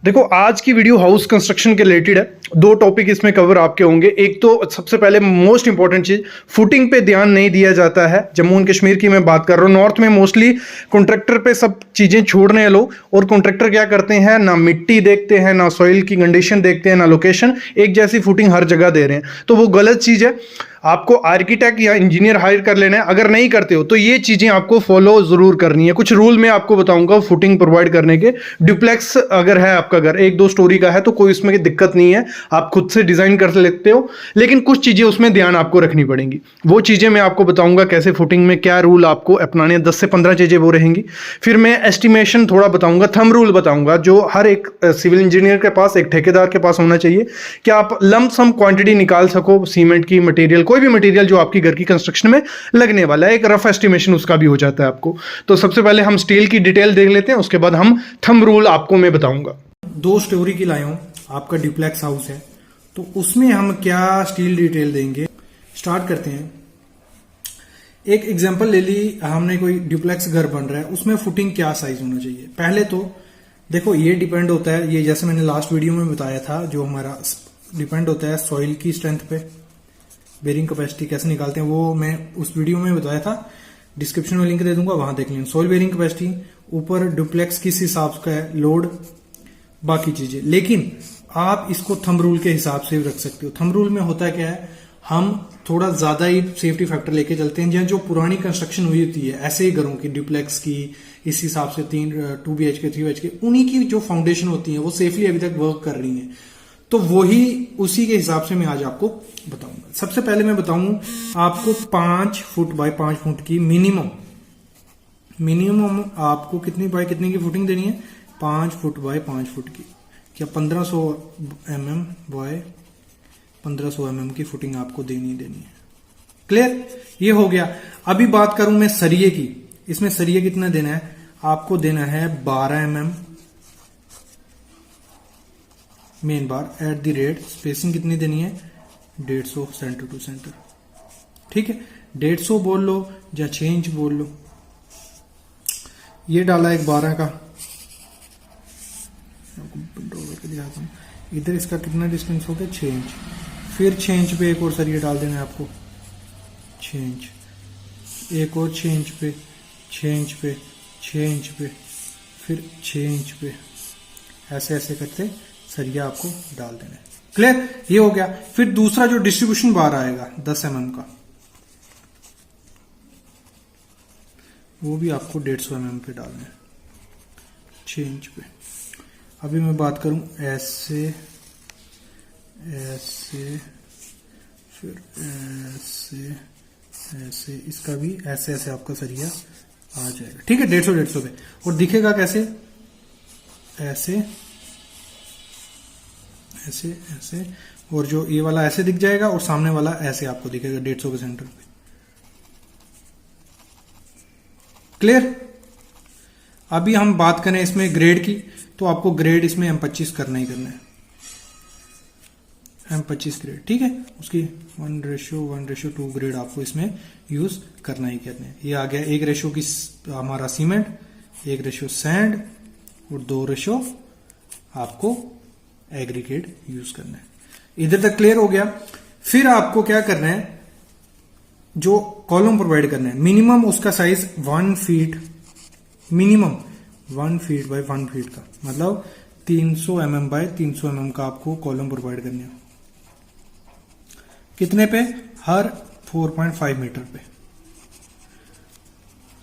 देखो, आज की वीडियो हाउस कंस्ट्रक्शन के रिलेटेड है। दो टॉपिक इसमें कवर आपके होंगे। एक तो सबसे पहले मोस्ट इंपॉर्टेंट चीज, फुटिंग पे ध्यान नहीं दिया जाता है। जम्मू एंड कश्मीर की मैं बात कर रहा हूँ, नॉर्थ में मोस्टली कॉन्ट्रैक्टर पे सब चीजें छोड़ रहे हैं लोग। और कॉन्ट्रैक्टर क्या करते हैं, ना मिट्टी देखते हैं, ना सॉइल की कंडीशन देखते हैं, ना लोकेशन, एक जैसी फुटिंग हर जगह दे रहे हैं। तो वो गलत चीज है। आपको आर्किटेक्ट या इंजीनियर हायर कर लेना है। अगर नहीं करते हो तो ये चीजें आपको फॉलो जरूर करनी है। कुछ रूल मैं आपको बताऊंगा फुटिंग प्रोवाइड करने के। डुप्लेक्स अगर है आपका घर, एक दो स्टोरी का है, तो कोई उसमें दिक्कत नहीं है, आप खुद से डिजाइन कर लेते हो। लेकिन कुछ चीजें उसमें ध्यान आपको रखनी पड़ेंगी। वो चीजें मैं आपको बताऊंगा कैसे फुटिंग में क्या रूल आपको अपनाने हैं। 10 से 15 चीजें वो रहेंगी। फिर मैं एस्टिमेशन थोड़ा बताऊंगा, थंब रूल बताऊंगा, जो हर एक सिविल इंजीनियर के पास, एक ठेकेदार के पास होना चाहिए, कि आप लंप सम क्वांटिटी निकाल सको सीमेंट की, मटेरियल, कोई भी मटेरियल जो आपकी घर की कंस्ट्रक्शन में लगने वाला है। एक रफ एस्टिमेशन उसका भी हो जाता है आपको। तो सबसे पहले हम स्टील की डिटेल देख लेते हैं, उसके बाद हम थंब रूल आपको मैं बताऊंगा। दो स्टोरी की लाया हूं, आपका ड्यूप्लेक्स हाउस है, तो उसमें हम क्या स्टील डिटेल देंगे। स्टार्ट करते हैं। एक एग्जांपल ले ली हमने, कोई ड्यूप्लेक्स घर बन रहा है, उसमें फुटिंग क्या साइज होना चाहिए। पहले तो देखो, ये डिपेंड होता है, ये जैसे मैंने लास्ट वीडियो में बताया था, जो हमारा डिपेंड होता है सॉइल की स्ट्रेंथ पे। बेरिंग कैपेसिटी कैसे निकालते हैं वो मैं उस वीडियो में बताया था, डिस्क्रिप्शन में लिंक दे दूंगा, वहां देख लें। सॉइल बेरिंग कैपेसिटी, ऊपर डुप्लेक्स किस हिसाब का है, लोड, बाकी चीजें। लेकिन आप इसको थंब रूल के हिसाब से भी रख सकते हो। थंब रूल में होता है क्या है, हम थोड़ा ज्यादा ही सेफ्टी फैक्टर लेके चलते हैं। जो पुरानी कंस्ट्रक्शन हुई होती है ऐसे ही घरों की, डुप्लेक्स की, इस हिसाब से 2 BHK 3 BHK, उन्हीं की जो फाउंडेशन होती है वो सेफली अभी तक वर्क कर रही है। तो वही उसी के हिसाब से मैं आज आपको बताऊंगा। सबसे पहले मैं बताऊं आपको 5 फुट बाय 5 फुट की मिनिमम आपको कितनी बाय कितनी की फुटिंग देनी है, 5 फुट बाय 5 फुट की। क्या 1500 mm बाय 1500 mm की फुटिंग आपको देनी है। क्लियर, ये हो गया। अभी बात करूं मैं सरिये की। इसमें सरिये कितना देना है, आपको देना है 12 mm main bar at the rate. Spacing कितनी देनी है, 150 सेंटर टू सेंटर। ठीक है, 150 बोल लो या 6 इंच बोल लो। ये डाला एक 12 का, दिखाता हूं। इधर इसका कितना डिस्टेंस हो गया, 6 इंच। फिर 6 इंच पे एक और सरिया डाल देना है आपको, 6 इंच, एक और 6 इंच पे, 6 इंच पे, 6 इंच पे, फिर 6 इंच पे, ऐसे ऐसे करते सरिया आपको डाल देना है। क्लियर, ये हो गया। फिर दूसरा जो डिस्ट्रीब्यूशन बार आएगा 10 mm का, वो भी आपको 150 mm पे डालना है, 6 इंच पे। अभी मैं बात करूं ऐसे ऐसे, फिर ऐसे ऐसे, इसका भी ऐसे ऐसे आपका सरिया आ जाएगा। ठीक है, 150 पे। और दिखेगा कैसे, ऐसे ऐसे ऐसे, और जो ये वाला ऐसे दिख जाएगा और सामने वाला ऐसे आपको दिखेगा 150 के सेंटर पे। क्लियर। अभी हम बात करें इसमें ग्रेड की, तो आपको ग्रेड इसमें M25 करना ही करना है, M25 ग्रेड। ठीक है, उसकी 1:1:2 ग्रेड आपको इसमें यूज करना ही करना है। ये आ गया 1 रेशो की हमारा सीमेंट, 1 रेशो सैंड, और 2 रेशो आपको एग्रीगेट यूज करना है। इधर तक क्लियर हो गया। फिर आपको क्या करना है, जो कॉलम प्रोवाइड करना है, मिनिमम उसका size 1 feet, minimum 1 feet by 1 feet का, मतलब 300 mm बाय 300 mm का आपको कॉलम प्रोवाइड करना है। कितने पे, हर 4.5 मीटर पे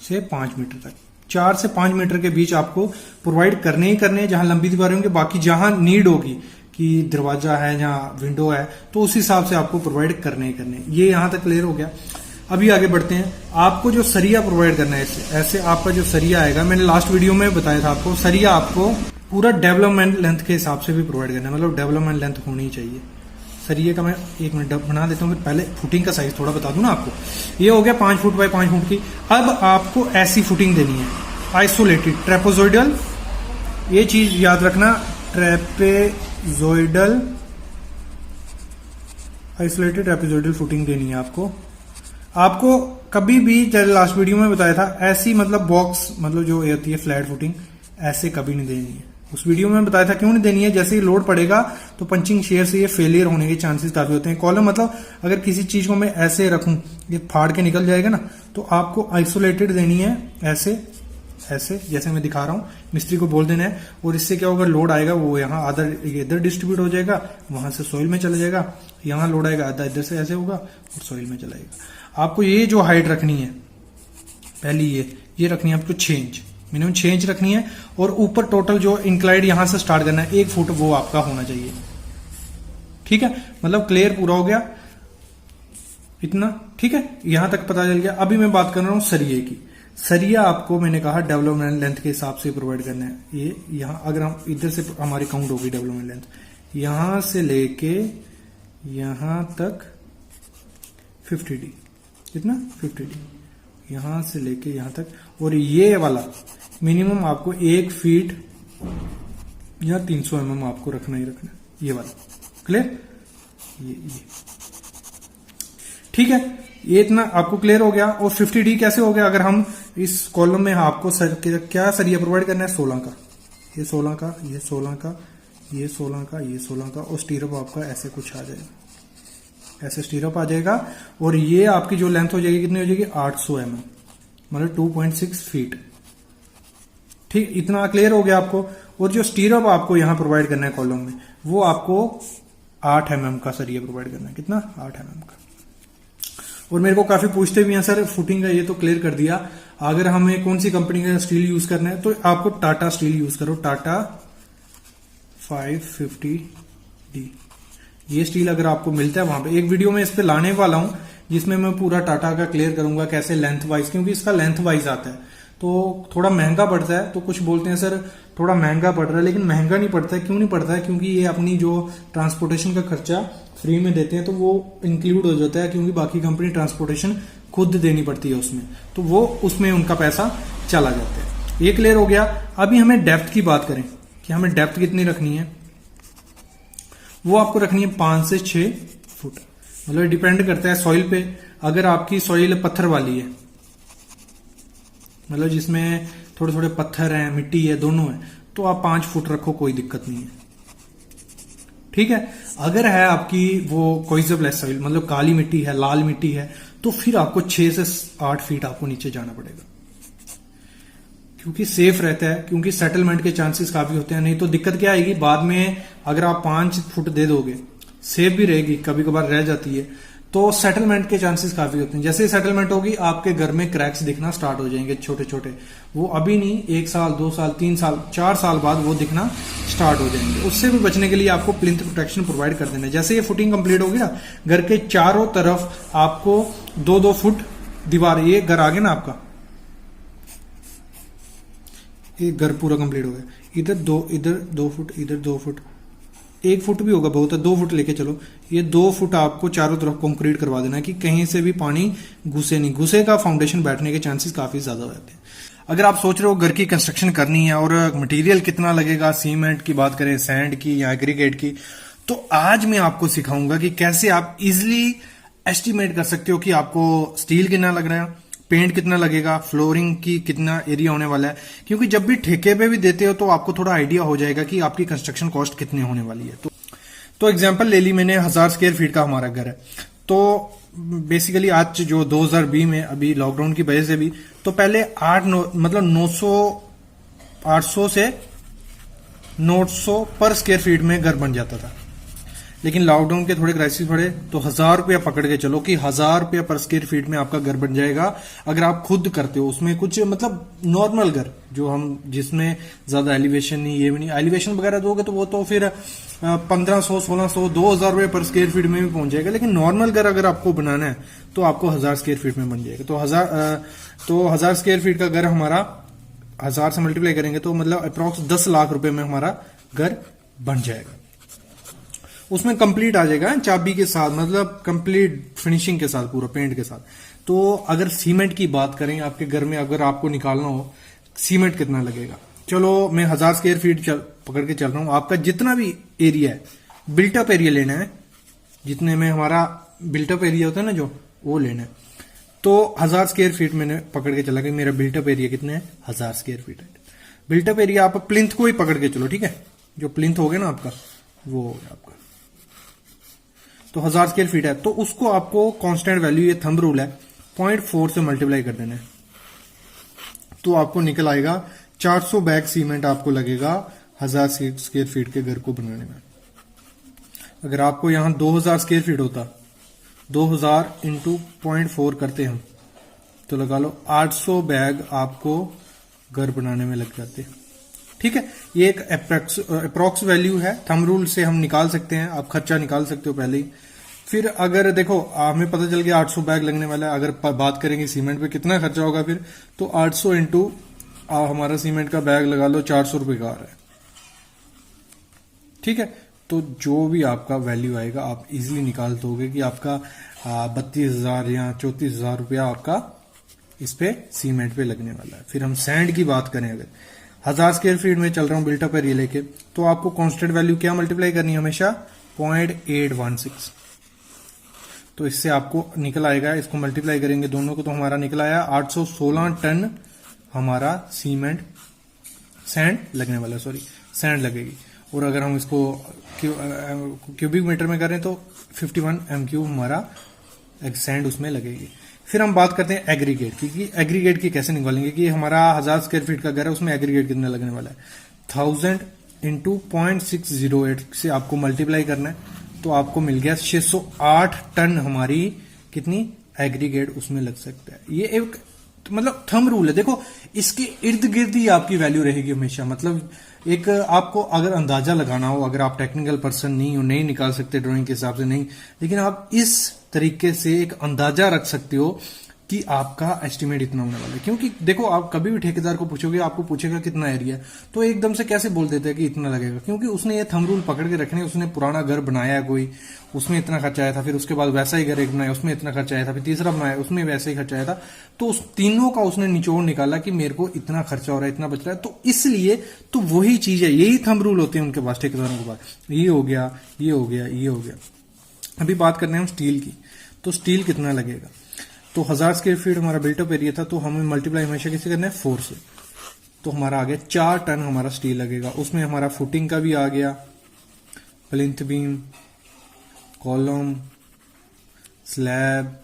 से 5 मीटर तक, 4 से 5 मीटर के बीच आपको प्रोवाइड करने ही करने हैं। जहां लंबी दीवारें होंगी, बाकी जहां नीड होगी कि दरवाजा है, जहां विंडो है, तो उस हिसाब से आपको प्रोवाइड करने ही करने। ये यहां तक क्लियर हो गया। अभी आगे बढ़ते हैं। आपको जो सरिया प्रोवाइड करना है, ऐसे आपका जो सरिया आएगा, मैंने लास्ट वीडियो में बताया था आपको, सरिया आपको पूरा डेवलपमेंट लेंथ के हिसाब से भी प्रोवाइड करना है, मतलब डेवलपमेंट लेंथ होनी चाहिए सरिये का। मैं 1 मिनट बना देता हूँ, फिर पहले फुटिंग का साइज थोड़ा बता दूं ना आपको। ये हो गया 5 फुट बाय 5 फुट की। अब आपको ऐसी फुटिंग देनी है, आइसोलेटेड ट्रेपेजोइडल। ये चीज याद रखना, ट्रेपेजोइडल, आइसोलेटेड ट्रेपेजोइडल फुटिंग देनी है आपको। आपको कभी भी, जैसे लास्ट वीडियो में बताया था, ऐसी मतलब बॉक्स, मतलब जो होती है फ्लैट फुटिंग, ऐसे कभी नहीं देनी है। उस वीडियो में बताया था क्यों नहीं देनी है। जैसे ही लोड पड़ेगा तो पंचिंग शेयर से ये फेलियर होने के चांसेस काफी होते हैं। कॉलम मतलब अगर किसी चीज को मैं ऐसे रखूं, ये फाड़ के निकल जाएगा ना, तो आपको आइसोलेटेड देनी है, ऐसे ऐसे जैसे मैं दिखा रहा हूं, मिस्त्री को बोल देना है। और इससे क्या होगा, लोड आएगा वो यहाँ आधा इधर डिस्ट्रीब्यूट हो जाएगा, वहां से सॉइल में चला जाएगा, यहाँ लोड आएगा आधा इधर से ऐसे होगा और सॉइल में चला जाएगा। आपको ये जो हाइट रखनी है, पहली ये रखनी है आपको 6 इंच, मिनिमम 6 इंच रखनी है। और ऊपर टोटल जो इंक्लाइड यहां से स्टार्ट करना है 1 फुट, वो आपका होना चाहिए। ठीक है, मतलब क्लियर पूरा हो गया इतना। ठीक है, यहां तक पता चल गया। अभी मैं बात कर रहा हूं सरिये की। सरिया आपको मैंने कहा डेवलपमेंट लेंथ के हिसाब से प्रोवाइड करना है। ये यहां अगर हम इधर से हमारी काउंट होगी डेवलपमेंट लेंथ, यहां से लेके यहां तक 50D, कितना 50D, यहां से लेके यहां तक। और ये वाला मिनिमम आपको 1 फीट या 300 mm आपको रखना ही रखना, ये वाला क्लियर। ये ठीक है, ये इतना आपको क्लियर हो गया। और 50D कैसे हो गया, अगर हम इस कॉलम में आपको क्या सरिया प्रोवाइड करना है, 16 का, ये 16 का, ये 16 का, ये 16 का, ये 16 का। और स्टीरअप आपका ऐसे कुछ आ जाएगा, ऐसे स्टीरअप आ जाएगा। और ये आपकी जो लेंथ हो जाएगी कितनी हो जाएगी, 800 mm, मतलब 2.6 फीट। ठीक, इतना क्लियर हो गया आपको। और जो स्टीरअप आपको यहां प्रोवाइड करना है कॉलम में, वो आपको 8 mm का सरिया प्रोवाइड करना है, कितना 8 mm का। और मेरे को काफी पूछते भी हैं सर फुटिंग का, ये तो क्लियर कर दिया। अगर हमें कौन सी कंपनी का स्टील यूज करना है, तो आपको टाटा स्टील यूज करो, टाटा 550D। ये स्टील अगर आपको मिलता है वहां पे, एक वीडियो में इस पे लाने वाला हूं जिसमें मैं पूरा टाटा का क्लियर करूंगा कैसे लेंथ वाइज, क्योंकि इसका लेंथ वाइज आता है तो थोड़ा महंगा पड़ता है। तो कुछ बोलते हैं सर थोड़ा महंगा पड़ रहा है, लेकिन महंगा नहीं पड़ता है। क्यों नहीं पड़ता है, क्योंकि ये अपनी जो ट्रांसपोर्टेशन का खर्चा फ्री में देते हैं, तो वो इंक्लूड हो जाता है, क्योंकि बाकी कंपनी ट्रांसपोर्टेशन खुद देनी पड़ती है उसमें, तो वो उसमें उनका पैसा चला जाता है। ये क्लियर हो गया। अभी हमें डेप्थ की बात करें कि हमें डेप्थ कितनी रखनी है, वो आपको रखनी है 5 से 6 फुट। मतलब डिपेंड करता है सॉइल पे। अगर आपकी सॉइल पत्थर वाली है, मतलब जिसमें थोड़े थोड़े पत्थर हैं, मिट्टी है, दोनों है, तो आप 5 फुट रखो, कोई दिक्कत नहीं है। ठीक है, अगर है आपकी वो कोइजबलेस सॉइल, मतलब काली मिट्टी है, लाल मिट्टी है, तो फिर आपको 6 से 8 फीट आपको नीचे जाना पड़ेगा, क्योंकि सेफ रहता है, क्योंकि सेटलमेंट के चांसेस काफी होते हैं। नहीं तो दिक्कत क्या आएगी बाद में, अगर आप 5 फुट दे दोगे, सेफ भी रहेगी, कभी कभार रह जाती है, तो सेटलमेंट के चांसेस काफी होते हैं। जैसे ही सेटलमेंट होगी, आपके घर में क्रैक्स दिखना स्टार्ट हो जाएंगे छोटे छोटे। वो अभी नहीं, 1 साल 2 साल 3 साल 4 साल बाद वो दिखना स्टार्ट हो जाएंगे। उससे भी बचने के लिए आपको प्लिंथ प्रोटेक्शन प्रोवाइड कर देना है। जैसे ये फुटिंग कंप्लीट होगी ना, घर के चारों तरफ आपको 2-2 फुट दीवार, ये घर आ गया ना आपका, ये घर पूरा कंप्लीट हो गया, इधर 2 फुट, इधर 2 फुट, 1 फुट भी होगा बहुत है, 2 फुट लेके चलो। ये 2 फुट आपको चारों तरफ कंक्रीट करवा देना है कि कहीं से भी पानी घुसे नहीं, घुसेगा फाउंडेशन बैठने के चांसेस काफी ज्यादा रहते हैं। अगर आप सोच रहे हो घर की कंस्ट्रक्शन करनी है और मटेरियल कितना लगेगा, सीमेंट की बात करें, सैंड की या एग्रीगेट की, तो आज मैं आपको सिखाऊंगा कि कैसे आप इजिली एस्टिमेट कर सकते हो कि आपको स्टील कितना लग रहा है, पेंट कितना लगेगा, फ्लोरिंग की कितना एरिया होने वाला है। क्योंकि जब भी ठेके पे भी देते हो तो आपको थोड़ा आइडिया हो जाएगा कि आपकी कंस्ट्रक्शन कॉस्ट कितनी होने वाली है। तो एग्जांपल ले ली मैंने, 1000 स्क्वायर फीट का हमारा घर है। तो बेसिकली आज जो 2020 में अभी लॉकडाउन की वजह से भी, तो पहले 800 से 900 पर स्क्वायर फीट में घर बन जाता था। लेकिन लॉकडाउन के थोड़े क्राइसिस पड़े तो 1000 रुपया पकड़ के चलो कि 1000 रुपया पर स्क्वायर फीट में आपका घर बन जाएगा अगर आप खुद करते हो। उसमें कुछ मतलब नॉर्मल घर जो हम, जिसमें ज्यादा एलिवेशन नहीं, ये भी नहीं, एलिवेशन वगैरह दोगे तो वो तो फिर 1500 1600 2000 रुपये पर स्क्वायर फीट में भी पहुंच जाएगा। लेकिन नॉर्मल घर अगर आपको बनाना है तो आपको 1000 स्क्वायर फीट में बन जाएगा। तो 1000 स्क्वायर फीट का घर हमारा 1000 से मल्टीप्लाई करेंगे तो मतलब अप्रॉक्स 10 लाख रुपए में हमारा घर बन जाएगा। उसमें कंप्लीट आ जाएगा चाबी के साथ, मतलब कंप्लीट फिनिशिंग के साथ, पूरा पेंट के साथ। तो अगर सीमेंट की बात करें, आपके घर में अगर आपको निकालना हो सीमेंट कितना लगेगा, चलो मैं 1000 स्क्वायर फीट पकड़ के चल रहा हूं। आपका जितना भी एरिया है, बिल्टअप एरिया लेना है, जितने में हमारा बिल्टअप एरिया होता है ना जो, वो लेना है। तो 1000 स्क्वायर फीट मैंने पकड़ के चला कि मेरा बिल्टअप एरिया कितना है, 1000 स्क्वायर फीट है। बिल्टअप एरिया आप प्लिंथ को ही पकड़ के चलो, ठीक है, जो प्लिंथ हो गया ना आपका, वो हो गया आपका, तो 1000 स्क्वायर फीट है, तो उसको आपको कांस्टेंट वैल्यू, ये थंब रूल है, 0.4 से मल्टीप्लाई कर देना है, तो आपको निकल आएगा 400 बैग सीमेंट आपको लगेगा 1000 स्क्वायर फीट के घर को बनाने में। अगर आपको यहां 2000 स्क्वायर फीट होता, 2000 इंटू 0.4 करते हम, तो लगा लो 800 बैग आपको घर बनाने में लग जाते। ठीक है, ये एक अप्रोक्स वैल्यू है, थंब रूल से हम निकाल सकते हैं, आप खर्चा निकाल सकते हो पहले ही। फिर अगर देखो हमें पता चल गया 800 बैग लगने वाला है, अगर बात करेंगे सीमेंट पे कितना खर्चा होगा, फिर तो 800 इंटू हमारा सीमेंट का बैग लगा लो 400 रुपए का आ रहा है। ठीक है, तो जो भी आपका वैल्यू आएगा आप इजीली निकाल दोगे कि आपका 32,000 या 34,000 रुपया आपका इस पे सीमेंट पे लगने वाला है। फिर हम सैंड की बात करें, अगर 1000 स्क्वायर फीट में चल रहा हूं बिल्टअप एरिया लेके, तो आपको कांस्टेंट वैल्यू क्या मल्टीप्लाई करनी है हमेशा, 0.816, तो इससे आपको निकल आएगा, इसको मल्टीप्लाई करेंगे दोनों को, तो हमारा निकल आया 816 टन हमारा सीमेंट सैंड लगने वाला, सॉरी सैंड लगेगी। और अगर हम इसको क्यूबिक मीटर में करें तो 51 m³ हमारा सैंड उसमें लगेगी। फिर हम बात करते हैं एग्रीगेट की, कि एग्रीगेट की कैसे निकालेंगे, कि हमारा 1000 स्क्वायर फीट का घर है, उसमें एग्रीगेट कितना लगने वाला है, 1000 इंटू 0.608 से आपको मल्टीप्लाई करना है, तो आपको मिल गया 608 टन हमारी कितनी एग्रीगेट उसमें लग सकता है। ये एक मतलब थंब रूल है, देखो इसके इर्द गिर्द ही आपकी वैल्यू रहेगी हमेशा। मतलब एक आपको अगर अंदाजा लगाना हो, अगर आप टेक्निकल पर्सन नहीं हो, नहीं निकाल सकते ड्राइंग के हिसाब से नहीं, लेकिन आप इस तरीके से एक अंदाजा रख सकते हो कि आपका एस्टिमेट इतना होने वाला है। क्योंकि देखो आप कभी भी ठेकेदार को पूछोगे, आपको पूछेगा कितना एरिया, तो एकदम से कैसे बोल देते हैं कि इतना लगेगा, क्योंकि उसने ये थंब रूल पकड़ के रखने, उसने पुराना घर बनाया कोई, उसमें इतना खर्चा आया था, फिर उसके बाद वैसा ही घर एक बनाया, उसमें इतना खर्चा आया था, फिर तीसरा बनाया, उसमें वैसा ही खर्चा आया था, तो उस तीनों का उसने निचोड़ निकाला कि मेरे को इतना खर्चा हो रहा है, इतना बच रहा है, तो इसलिए तो वही चीज है, यही थंब रूल होते हैं उनके पास, ठेकेदारों के पास। ये हो गया, ये हो गया, ये हो गया। अभी बात करते हैं हम स्टील की, तो स्टील कितना लगेगा, तो 1000 स्क्वायर फीट हमारा बिल्टअप एरिया था, तो हमें मल्टीप्लाई हमेशा किससे करना है, 4 से, तो हमारा आ गया 4 टन हमारा स्टील लगेगा। उसमें हमारा फुटिंग का भी आ गया, plinth beam, column, slab,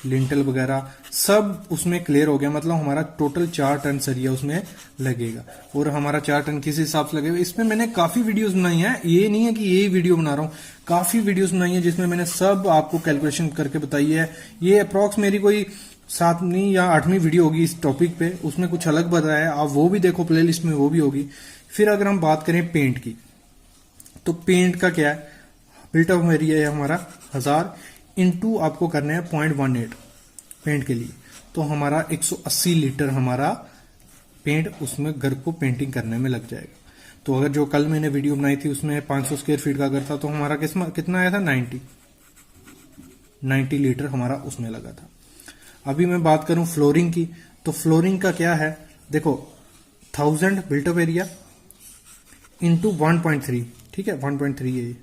lintel वगैरह सब उसमें क्लियर हो गया। मतलब हमारा टोटल 4 टन सरिया उसमें लगेगा, और हमारा 4 टन किस हिसाब से लगेगा, इसमें मैंने काफी वीडियोस बनाई हैं, ये नहीं है कि यही वीडियो बना रहा हूं, काफी वीडियोस बनाई है जिसमें मैंने सब आपको कैलकुलेशन करके बताई है। ये अप्रॉक्स मेरी कोई 7वीं या 8वीं वीडियो होगी इस टॉपिक पे, उसमें कुछ अलग बताया है, आप वो भी देखो, प्लेलिस्ट में वो भी होगी। फिर अगर हम बात करें पेंट की, तो पेंट का क्या है, बिल्टअप एरिया है हमारा 1000 इंटू आपको करना है 0.18 पेंट के लिए, तो हमारा 180 लीटर हमारा पेंट उसमें घर को पेंटिंग करने में लग जाएगा। तो अगर जो कल मैंने वीडियो बनाई थी उसमें 500 स्क्वायर फीट का घर था, तो हमारा कितना आया था, 90 लीटर हमारा उसमें लगा था। अभी मैं बात करूं फ्लोरिंग की, तो फ्लोरिंग का क्या है, देखो 1000 बिल्टअप एरिया इंटू 1.3, ठीक है 1.3 है,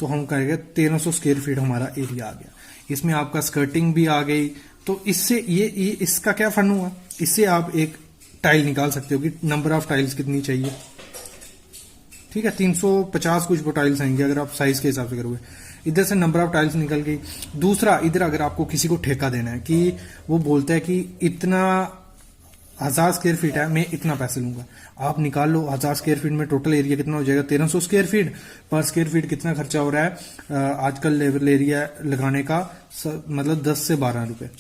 तो हम कहेंगे 1300 स्क्वायर फीट हमारा एरिया आ गया। इसमें आपका स्कर्टिंग भी आ गई, तो इससे ये इसका क्या फन हुआ, इससे आप एक टाइल निकाल सकते हो कि नंबर ऑफ टाइल्स कितनी चाहिए। ठीक है, 350 कुछ टाइल्स आएंगे अगर आप साइज के हिसाब से करोगे, इधर से नंबर ऑफ टाइल्स निकल गई। दूसरा, इधर अगर आपको किसी को ठेका देना है, कि वो बोलता है कि इतना 1000 स्क्वायर फीट है, मैं इतना पैसे लूंगा, आप निकाल लो 1000 स्क्वायर फीट में टोटल एरिया कितना हो जाएगा, 1300 स्क्वायर फीट, पर स्क्वायर फीट कितना खर्चा हो रहा है आजकल लेवल एरिया लगाने का, मतलब 10 से 12 रुपए,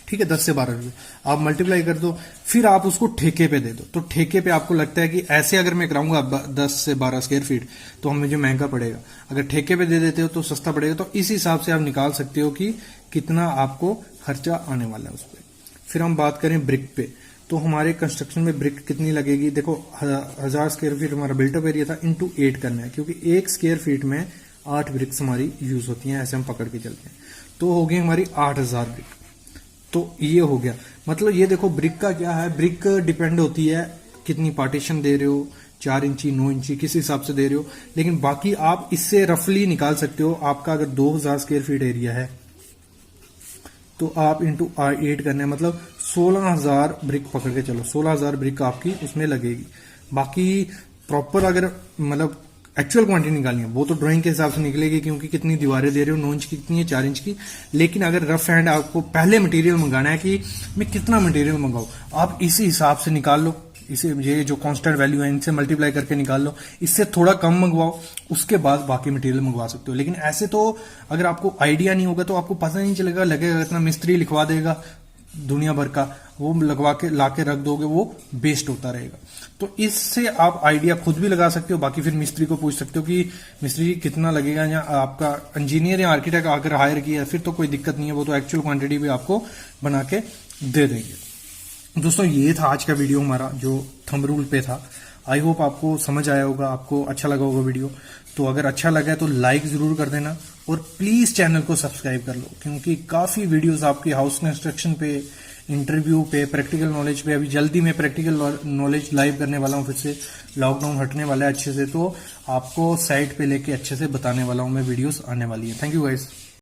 ठीक है 10 से 12 रुपए आप मल्टीप्लाई कर दो, फिर आप उसको ठेके पे दे दो, तो ठेके पे आपको लगता है कि ऐसे अगर मैं कराऊंगा 10 से 12 स्क्वायर फीट तो हमें जो महंगा पड़ेगा, अगर ठेके पे दे देते हो तो सस्ता पड़ेगा। तो इस हिसाब से आप निकाल सकते हो कि कितना आपको खर्चा आने वाला है उस पर। फिर हम बात करें ब्रिक पे, तो हमारे कंस्ट्रक्शन में ब्रिक कितनी लगेगी, देखो 1000 स्क्वायर फीट हमारा बिल्टअप एरिया था, इंटू 8 करना है, क्योंकि 1 स्क्वायर फीट में 8 ब्रिक्स हमारी यूज होती हैं, ऐसे हम पकड़ के चलते हैं, तो हो गई हमारी 8000 ब्रिक। तो ये हो गया, मतलब ये देखो ब्रिक का क्या है, ब्रिक डिपेंड होती है कितनी पार्टीशन दे रहे हो, 4 इंची 9 इंची किस हिसाब से दे रहे हो, लेकिन बाकी आप इससे रफली निकाल सकते हो। आपका अगर 2000 स्क्वायर फीट एरिया है तो आप इंटू 8 करना है, मतलब 16,000 ब्रिक पकड़ के चलो, 16,000 ब्रिक आपकी उसमें लगेगी। बाकी प्रॉपर अगर मतलब एक्चुअल क्वांटिटी निकालनी है वो तो ड्राइंग के हिसाब से निकलेगी, क्योंकि कितनी दीवारें दे रहे हो, 9 इंच की कितनी है, 4 इंच की। लेकिन अगर रफ हैंड आपको पहले मटेरियल मंगाना है कि मैं कितना मटेरियल मंगाऊं, आप इसी हिसाब से निकाल लो, इसे ये जो कांस्टेंट वैल्यू है इनसे मल्टीप्लाई करके निकाल लो, इससे थोड़ा कम मंगवाओ, उसके बाद बाकी मटेरियल मंगवा सकते हो। लेकिन ऐसे तो अगर आपको आइडिया नहीं होगा तो आपको पता नहीं चलेगा, लगेगा इतना मिस्त्री लिखवा देगा दुनिया भर का, वो लगवा के ला के रख दोगे, वो वेस्ट होता रहेगा। तो इससे आप आइडिया खुद भी लगा सकते हो। बाकी फिर मिस्त्री को पूछ सकते हो कि मिस्त्री जी कितना लगेगा, या आपका इंजीनियर या आर्किटेक्ट अगर हायर किया फिर तो कोई दिक्कत नहीं है, वो तो एक्चुअल क्वांटिटी भी आपको बना के दे देंगे। दोस्तों ये था आज का वीडियो हमारा जो थंब रूल पे था। आई होप आपको समझ आया होगा, आपको अच्छा लगा होगा वीडियो। तो अगर अच्छा लगा तो लाइक जरूर कर देना और प्लीज चैनल को सब्सक्राइब कर लो, क्योंकि काफी वीडियोस आपकी हाउस कंस्ट्रक्शन पे, इंटरव्यू पे, प्रैक्टिकल नॉलेज पे, अभी जल्दी मैं प्रैक्टिकल नॉलेज लाइव करने वाला हूँ, फिर से लॉकडाउन हटने वाला है अच्छे से, तो आपको साइट पे लेके अच्छे से बताने वाला हूँ मैं, वीडियोस आने वाली है। Thank you guys.